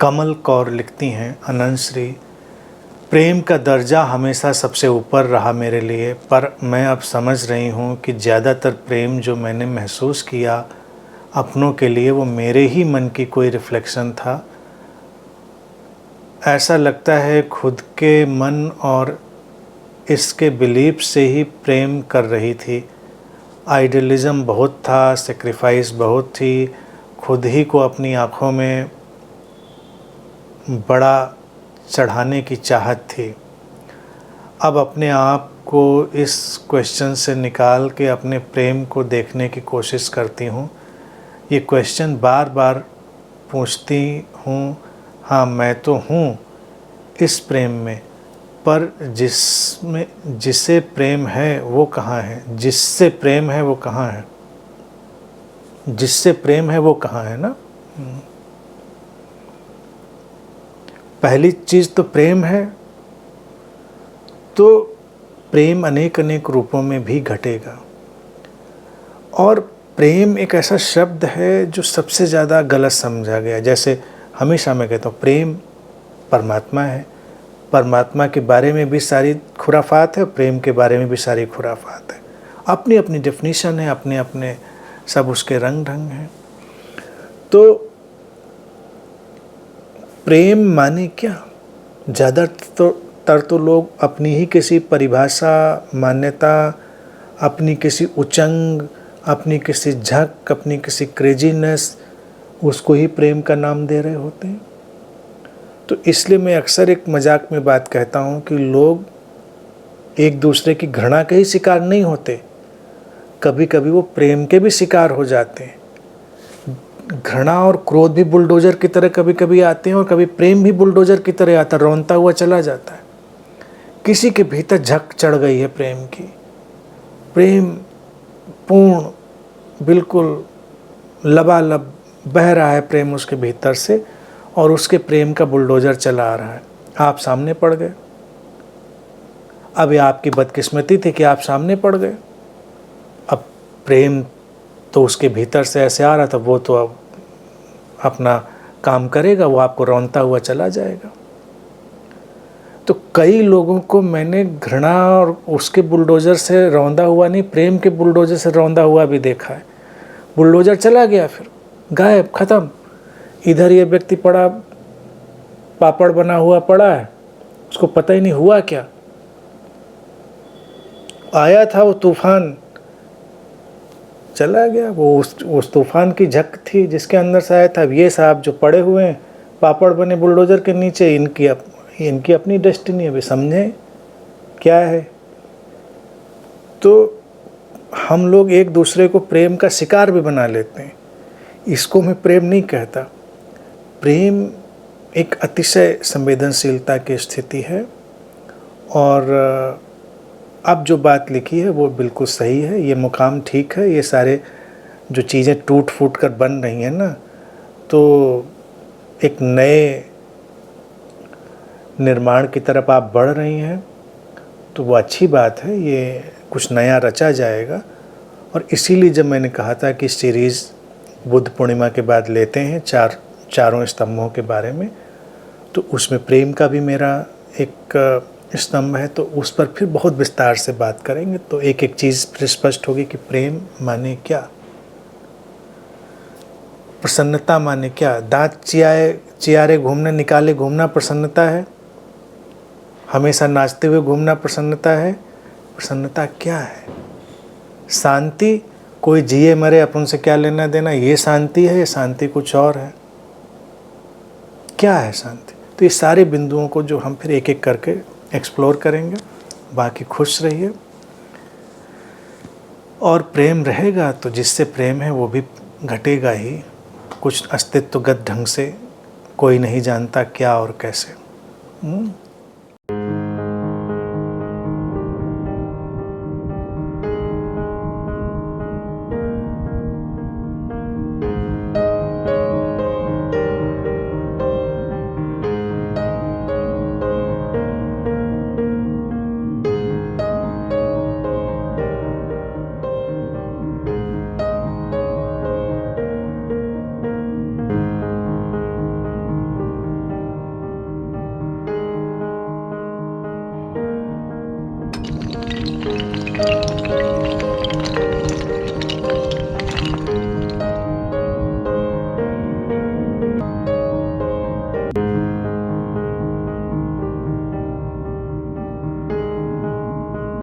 कमल कौर लिखती हैं, अनंत श्री, प्रेम का दर्जा हमेशा सबसे ऊपर रहा मेरे लिए, पर मैं अब समझ रही हूँ कि ज़्यादातर प्रेम जो मैंने महसूस किया अपनों के लिए वो मेरे ही मन की कोई रिफ्लेक्शन था। ऐसा लगता है खुद के मन और इसके बिलीफ से ही प्रेम कर रही थी। आइडियलिज़म बहुत था, सेक्रीफाइस बहुत थी, खुद ही को अपनी आँखों में बड़ा चढ़ाने की चाहत थी। अब अपने आप को इस क्वेश्चन से निकाल के अपने प्रेम को देखने की कोशिश करती हूँ। ये क्वेश्चन बार बार पूछती हूँ, हाँ मैं तो हूँ इस प्रेम में, पर जिससे प्रेम है वो कहाँ है? जिससे प्रेम है वो कहाँ है? जिससे प्रेम है वो कहाँ है ना? पहली चीज़ तो प्रेम है, तो प्रेम अनेक अनेक रूपों में भी घटेगा। और प्रेम एक ऐसा शब्द है जो सबसे ज़्यादा गलत समझा गया। जैसे हमेशा मैं कहता हूँ प्रेम परमात्मा है, परमात्मा के बारे में भी सारी खुराफात है, प्रेम के बारे में भी सारी खुराफात है। अपनी अपनी डेफिनेशन है, अपने अपने सब उसके रंग ढंग हैं। तो प्रेम माने क्या? ज़्यादातर तो लोग अपनी ही किसी परिभाषा, मान्यता, अपनी किसी उचंग, अपनी किसी झक, अपनी किसी क्रेजीनेस, उसको ही प्रेम का नाम दे रहे होते हैं। तो इसलिए मैं अक्सर एक मजाक में बात कहता हूँ कि लोग एक दूसरे की घृणा के ही शिकार नहीं होते, कभी कभी वो प्रेम के भी शिकार हो जाते हैं। घृणा और क्रोध भी बुलडोजर की तरह कभी कभी आते हैं, और कभी प्रेम भी बुलडोजर की तरह आता, रौंदता हुआ चला जाता है। किसी के भीतर झक चढ़ गई है प्रेम की, प्रेम पूर्ण, बिल्कुल लबालब बह रहा है प्रेम उसके भीतर से, और उसके प्रेम का बुलडोजर चला आ रहा है। आप सामने पड़ गए। अब ये आपकी बदकिस्मती थी कि आप सामने पड़ गए। अब प्रेम तो उसके भीतर से ऐसे आ रहा था, वो तो अब अपना काम करेगा, वो आपको रौंदता हुआ चला जाएगा। तो कई लोगों को मैंने घृणा और उसके बुलडोजर से रौंदा हुआ नहीं, प्रेम के बुलडोजर से रौंदा हुआ भी देखा है। बुलडोजर चला गया, फिर गायब, ख़त्म। इधर ये व्यक्ति पड़ा, पापड़ बना हुआ पड़ा है, उसको पता ही नहीं हुआ क्या। आया था वो तूफान, चला गया। वो उस तूफान की झक थी जिसके अंदर से आया था। अब ये साहब जो पड़े हुए हैं पापड़ बने बुलडोजर के नीचे, इनकी अपनी डेस्टिनी अभी समझें क्या है। तो हम लोग एक दूसरे को प्रेम का शिकार भी बना लेते हैं। इसको मैं प्रेम नहीं कहता। प्रेम एक अतिशय संवेदनशीलता की स्थिति है, और अब जो बात लिखी है वो बिल्कुल सही है। ये मुकाम ठीक है। ये सारे जो चीज़ें टूट फूट कर बन रही हैं ना, तो एक नए निर्माण की तरफ आप बढ़ रही हैं, तो वो अच्छी बात है। ये कुछ नया रचा जाएगा। और इसीलिए जब मैंने कहा था कि सीरीज़ बुद्ध पूर्णिमा के बाद लेते हैं चारों स्तंभों के बारे में, तो उसमें प्रेम का भी मेरा एक स्तंभ है, तो उस पर फिर बहुत विस्तार से बात करेंगे। तो एक एक चीज़ फिर स्पष्ट होगी कि प्रेम माने क्या, प्रसन्नता माने क्या। दांत चियारे घूमना, निकाले घूमना प्रसन्नता है? हमेशा नाचते हुए घूमना प्रसन्नता है? प्रसन्नता क्या है? शांति, कोई जिए मरे अपन से क्या लेना देना, ये शांति है? ये शांति कुछ और है। क्या है शांति? तो ये सारे बिंदुओं को जो हम फिर एक एक करके एक्सप्लोर करेंगे। बाकी खुश रहिए। और प्रेम रहेगा तो जिससे प्रेम है वो भी घटेगा ही, कुछ अस्तित्वगत ढंग से, कोई नहीं जानता क्या और कैसे। है।